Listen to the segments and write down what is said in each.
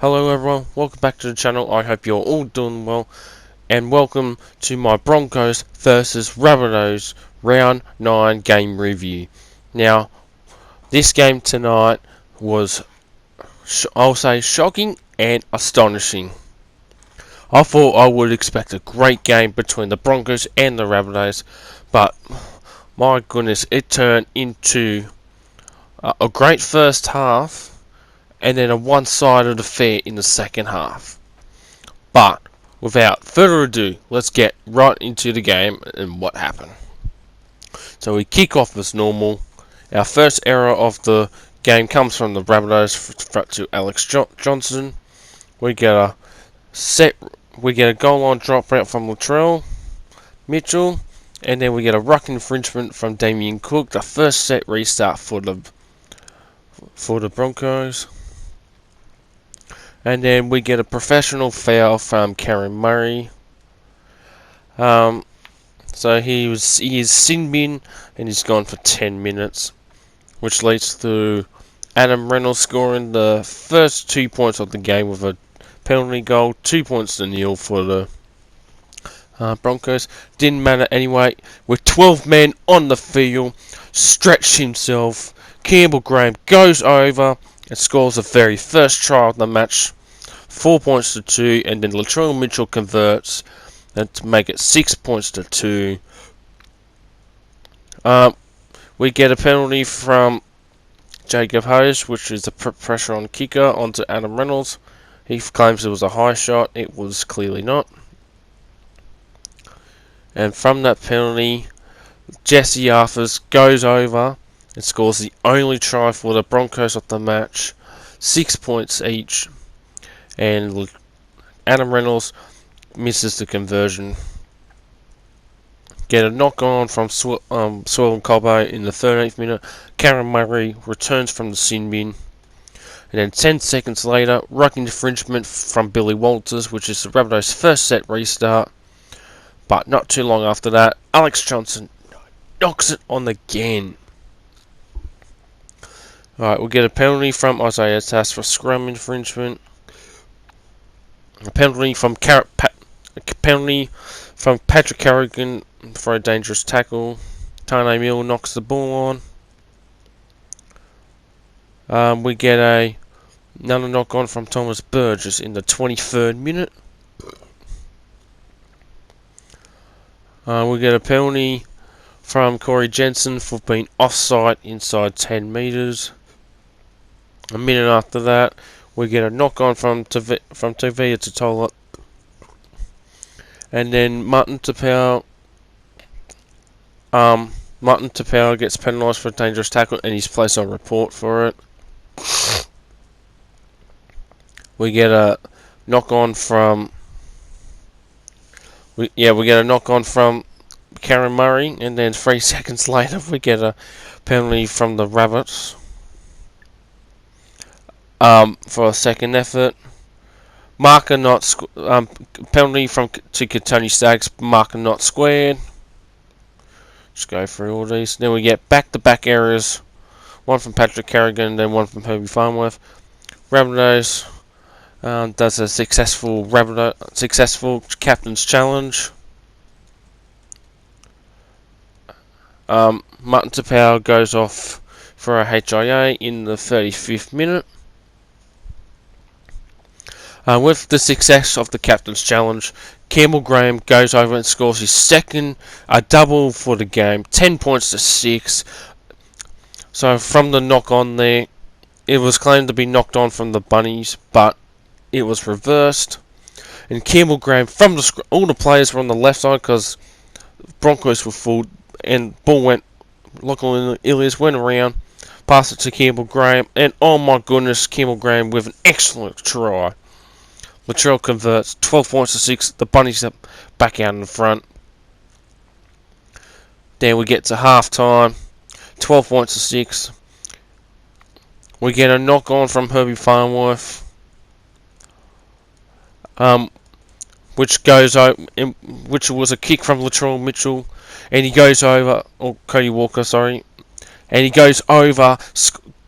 Hello everyone, welcome back to the channel. I hope you're all doing well, and welcome to my Broncos versus Rabbitohs Round 9 game review. Now, this game tonight was, I'll say, shocking and astonishing. I thought I would expect a great game between the Broncos and the Rabbitohs, but my goodness, it turned into a great first half and then a one-sided affair in the second half. But without further ado, let's get right into the game and what happened. So we kick off as normal. Our first error of the game comes from the Rabbitohs to Alex Johnson. We get a goal line drop out from Latrell Mitchell, and then we get a ruck infringement from Damien Cook. The first set restart for the Broncos. And then we get a professional foul from Karen Murray. So he is sin bin and he's gone for 10 minutes, which leads to Adam Reynolds scoring the first 2 points of the game with a penalty goal, 2 points to nil for the Broncos. Didn't matter anyway. With 12 men on the field, stretched himself. Campbell Graham goes over and scores the very first try of the match, 4 points to 2, and then Latrell Mitchell converts and to make it 6 points to 2. We get a penalty from Jacob Hayes, which is a pressure on kicker onto Adam Reynolds. He claims it was a high shot. It was clearly not. And from that penalty, Jesse Arthurs goes over and scores the only try for the Broncos of the match, 6 points each. And Adam Reynolds misses the conversion. Get a knock on from Swell and Cobbo in the 13th minute. Karen Murray returns from the sin bin. And then 10 seconds later, ruck infringement from Billy Walters, which is the Rabbitohs' first set restart. But not too long after that, Alex Johnson knocks it on again. Alright, we'll get a penalty from Isaiah Tass for scrum infringement. A penalty from Patrick Carrigan for a dangerous tackle. Tane Mill knocks the ball on. We get another knock on from Thomas Burgess in the 23rd minute. We get a penalty from Corey Jensen for being offside inside 10 metres. A minute after that, we get a knock on from Tavia Totola. And then Martin Tapau gets penalised for a dangerous tackle and he's placed on report for it. We get a knock on from Karen Murray, and then 3 seconds later we get a penalty from the Rabbits for a second effort. Marker not penalty to Tony Staggs, marker not squared. Just go through all these. Then we get back-to-back errors, one from Patrick Carrigan and then one from Herbie Farnworth. Rabbitohs does a successful captain's challenge. Martin Tapau goes off for a HIA in the 35th minute. With the success of the captain's challenge, Campbell Graham goes over and scores his second double for the game, 10 points to 6. So from the knock on there, it was claimed to be knocked on from the Bunnies, but it was reversed. And Campbell Graham, from all the players were on the left side because Broncos were full, and ball went, Lachlan Ilias went around, passed it to Campbell Graham, and oh my goodness, Campbell Graham with an excellent try. Latrell converts, 12 points to 6. The Bunnies are back out in the front. Then we get to half time, 12 points to 6. We get a knock on from Herbie Farnworth, which was a kick from Latrell Mitchell, and he goes over, or Cody Walker, sorry, and he goes over,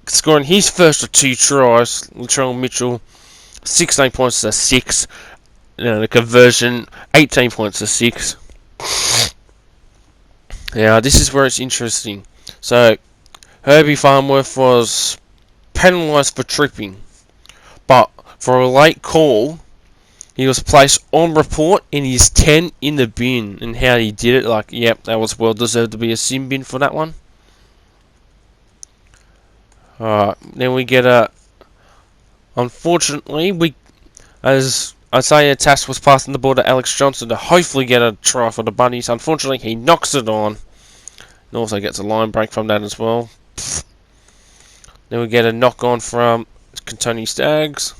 scoring his first of 2 tries. Latrell Mitchell 16 points to 6. The conversion, 18 points to 6. Now, this is where it's interesting. So, Herbie Farnworth was penalised for tripping, but for a late call, he was placed on report and he's 10 in the bin. And how he did it, yep, that was well deserved to be a sin bin for that one. Alright, then we get unfortunately, as Isaiah Tass was passing the ball to Alex Johnson to hopefully get a try for the Bunnies. Unfortunately, he knocks it on. And also gets a line break from that as well. Then we get a knock on from Kentucky Stags.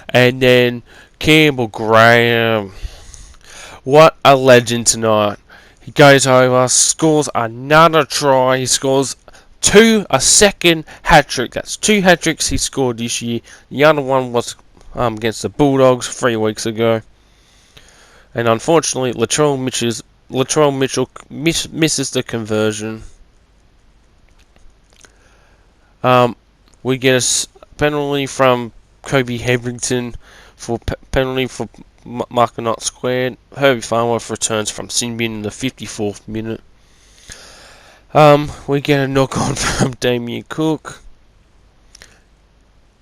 And then Campbell Graham. What a legend tonight. He goes over, scores another try. He scores a second hat-trick. That's 2 hat-tricks he scored this year. The other one was against the Bulldogs 3 weeks ago. And unfortunately, Latrell Mitchell misses the conversion. We get a penalty from Kobe Hetherington for penalty for marker not squared. Herbie Farnworth returns from sin bin in the 54th minute. We get a knock on from Damien Cook.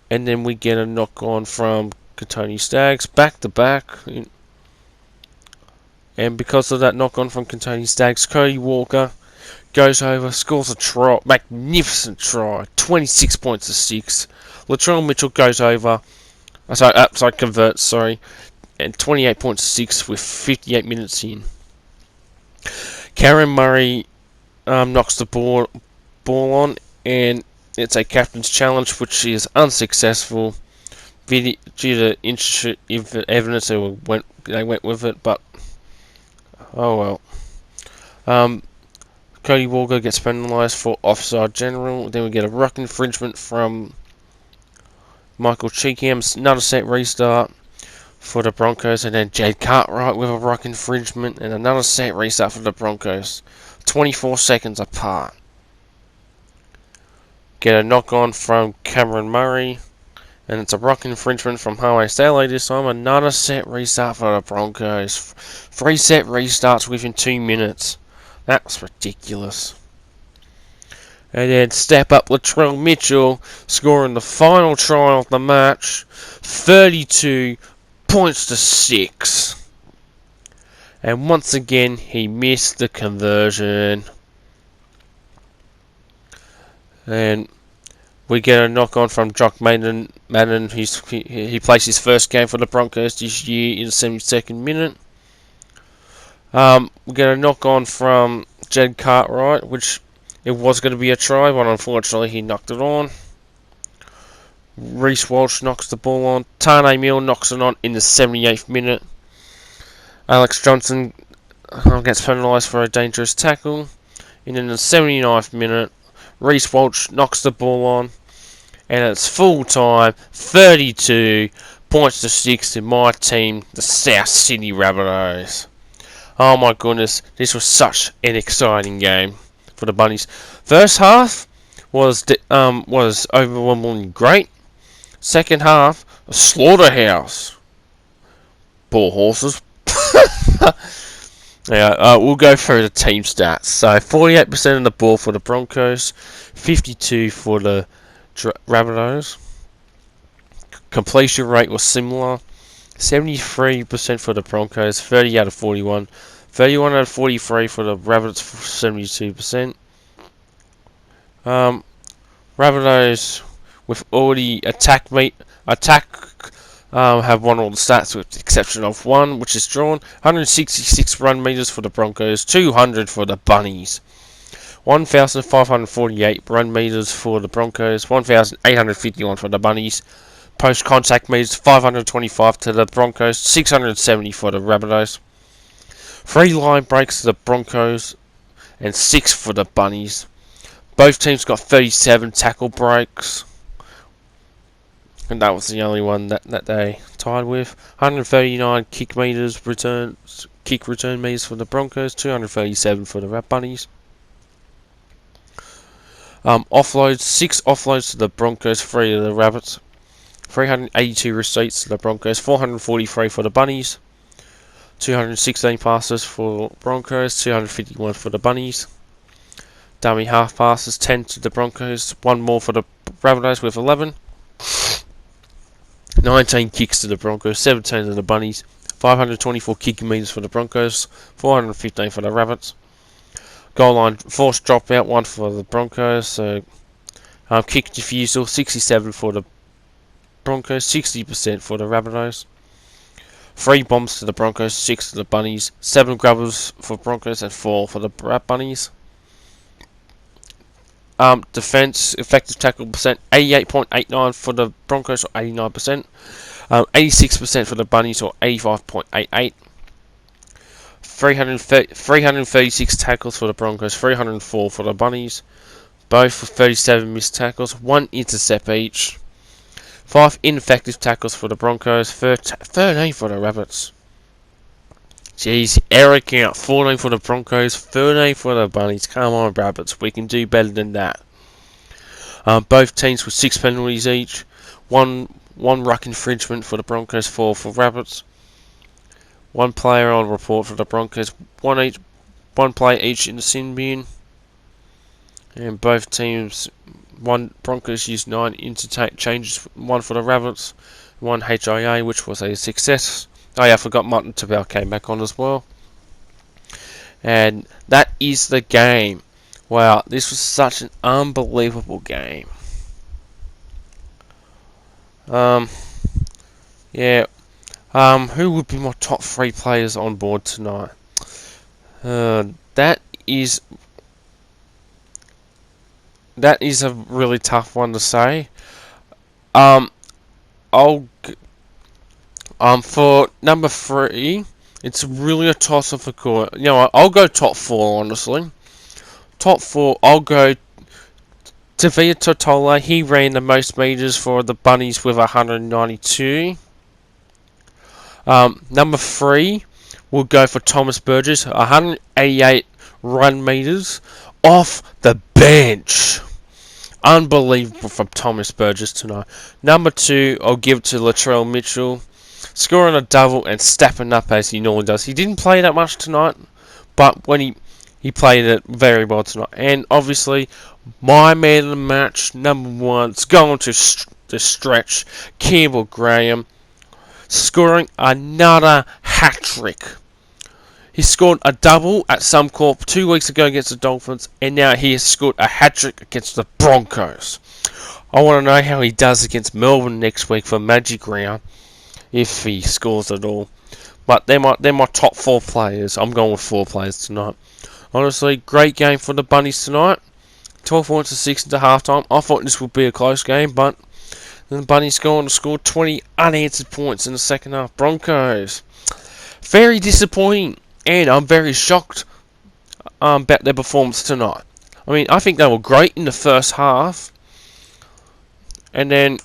And then we get a knock on from Kentucky Stags, back to back. And because of that knock on from Kentucky Stags, Cody Walker goes over, scores a try, magnificent try, 26 points to 6. Latrell Mitchell goes over, converts, and 28 points to 6 with 58 minutes in. Karen Murray knocks the ball on, and it's a captain's challenge, which is unsuccessful due to insufficient evidence. They went with it, but oh well. Cody Walker gets penalised for offside general. Then we get a ruck infringement from Michael Cheekham. Another set restart for the Broncos, and then Jade Cartwright with a ruck infringement, and another set restart for the Broncos. 24 seconds apart. Get a knock on from Cameron Murray, and it's a ruck infringement from Harvey Staley this time. Another set restart for the Broncos. 3 set restarts within 2 minutes. That's ridiculous. And then step up Latrell Mitchell, scoring the final try of the match. 32 points to 6. And once again, he missed the conversion. And we get a knock on from Jock Madden. He plays his first game for the Broncos this year in the 72nd minute. We get a knock on from Jed Cartwright, which it was going to be a try, but unfortunately he knocked it on. Reece Walsh knocks the ball on. Tane Milne knocks it on in the 78th minute. Alex Johnson gets penalised for a dangerous tackle. And in the 79th minute, Reece Walsh knocks the ball on. And it's full time, 32 points to 6 to my team, the South Sydney Rabbitohs. Oh my goodness, this was such an exciting game for the Bunnies. First half was overwhelmingly great. Second half, a slaughterhouse. Poor horses. Yeah, we'll go through the team stats. So 48% of the ball for the Broncos, 52% for the Rabbitohs. Completion rate was similar. 73% for the Broncos, 30 out of 41. 31 out of 43 for the Rabbits, 72%. Rabbitohs with all the attack have won all the stats with the exception of one, which is drawn. 166 run meters for the Broncos, 200 for the Bunnies. 1,548 run meters for the Broncos, 1,851 for the Bunnies. Post-contact meters, 525 to the Broncos, 670 for the Rabbitohs. 3 line breaks to the Broncos, and 6 for the Bunnies. Both teams got 37 tackle breaks, and that was the only one that they tied with. 139 kick return meters for the Broncos, 237 for the Bunnies. Offloads, 6 offloads to the Broncos, 3 to the Rabbits. 382 receipts to the Broncos, 443 for the Bunnies, 216 passes for Broncos, 251 for the Bunnies. Dummy half passes, 10 to the Broncos, 1 more for the Rabbitohs with 11. 19 kicks to the Broncos, 17 to the Bunnies, 524 kicking meters for the Broncos, 415 for the Rabbits. Goal line forced dropout, 1 for the Broncos. So kick defusal, 67 for the Broncos, 60% for the Rabbitohs. 3 bombs to the Broncos, 6 to the Bunnies, 7 grubbers for Broncos and 4 for the Bunnies. Defense effective tackle percent 88.89 for the Broncos or 89%, 86% for the Bunnies or 85.88. 336 tackles for the Broncos, 304 for the Bunnies, both with 37 missed tackles, 1 intercept each. 5 ineffective tackles for the Broncos, 13 for the Rabbits. Jeez, error count, 14 for the Broncos, 13 for the Bunnies. Come on, Rabbits, we can do better than that. Both teams with 6 penalties each. One ruck infringement for the Broncos, 4 for Rabbits. 1 player on report for the Broncos, 1 play each in the sin bin. And both teams, Broncos used 9 interchanges, 1 for the Rabbits, 1 HIA, which was a success. Oh yeah, I forgot Martin Tabell came back on as well. And that is the game. Wow, this was such an unbelievable game. Yeah. Who would be my top 3 players on board tonight? That is a really tough one to say. For number 3, it's really a toss-up for Corey. You know what, I'll go top 4, honestly. Top 4, I'll go Tavia Totola. He ran the most meters for the Bunnies with 192. Number 3, we'll go for Thomas Burgess, 188 run meters off the bench. Unbelievable from Thomas Burgess tonight. Number 2, I'll give to Latrell Mitchell, scoring a double and stepping up as he normally does. He didn't play that much tonight, but when he played it very well tonight. And obviously, my man of the match, number 1, it's going to the stretch, Campbell Graham, scoring another hat-trick. He scored a double at Suncorp 2 weeks ago against the Dolphins, and now he has scored a hat-trick against the Broncos. I want to know how he does against Melbourne next week for Magic Round, if he scores at all. But they're my top 4 players. I'm going with 4 players tonight. Honestly, great game for the Bunnies tonight. 12 points to 6 into halftime. I thought this would be a close game, but the Bunnies go on to score 20 unanswered points in the second half. Broncos, very disappointing, and I'm very shocked about their performance tonight. I mean, I think they were great in the first half, and then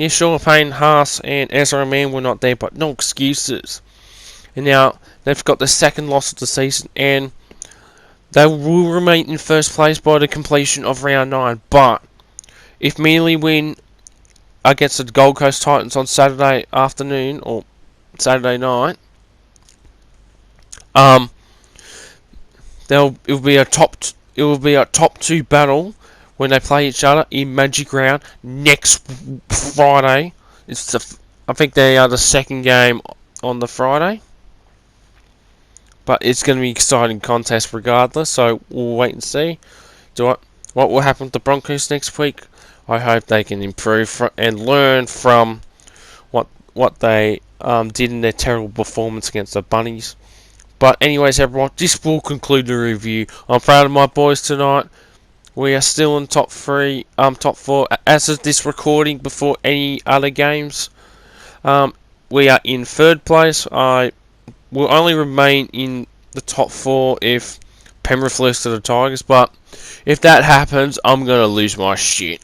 Sean Payne, Haas, and Ezra Mann were not there, but no excuses. And now they've got the second loss of the season, and they will remain in first place by the completion of round 9. But if Manly win against the Gold Coast Titans on Saturday afternoon or Saturday night, it will be a top 2 battle when they play each other in Magic Round next Friday. I think they are the second game on the Friday. But it's going to be an exciting contest regardless, so we'll wait and see. What will happen with the Broncos next week? I hope they can improve and learn from what they did in their terrible performance against the Bunnies. But anyways, everyone, this will conclude the review. I'm proud of my boys tonight. We are still in top 4 as of this recording before any other games. We are in 3rd place. I will only remain in the top 4 if Penrith lose to the Tigers, but if that happens, I'm going to lose my shit.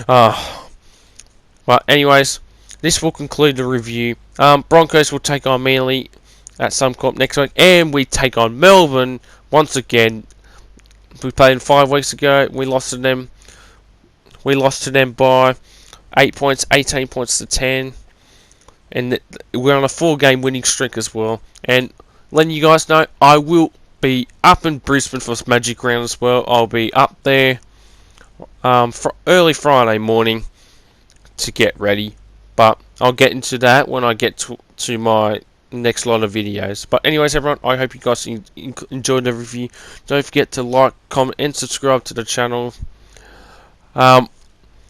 But anyways, this will conclude the review. Broncos will take on Manly at Suncorp next week, and we take on Melbourne once again. We played 5 weeks ago. We lost to them. We lost to them by 8 points, 18 points to 10. And we're on a 4-game winning streak as well. And letting you guys know, I will be up in Brisbane for this Magic Round as well. I'll be up there for early Friday morning to get ready. But I'll get into that when I get to my next lot of videos. But anyways, everyone, I hope you guys enjoyed the review. Don't forget to like, comment, and subscribe to the channel.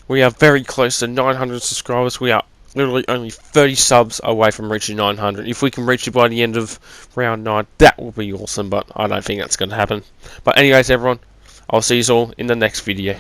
We are very close to 900 subscribers. We are literally only 30 subs away from reaching 900. If we can reach it by the end of round 9, that will be awesome, but I don't think that's going to happen. But anyways, everyone, I'll see you all in the next video.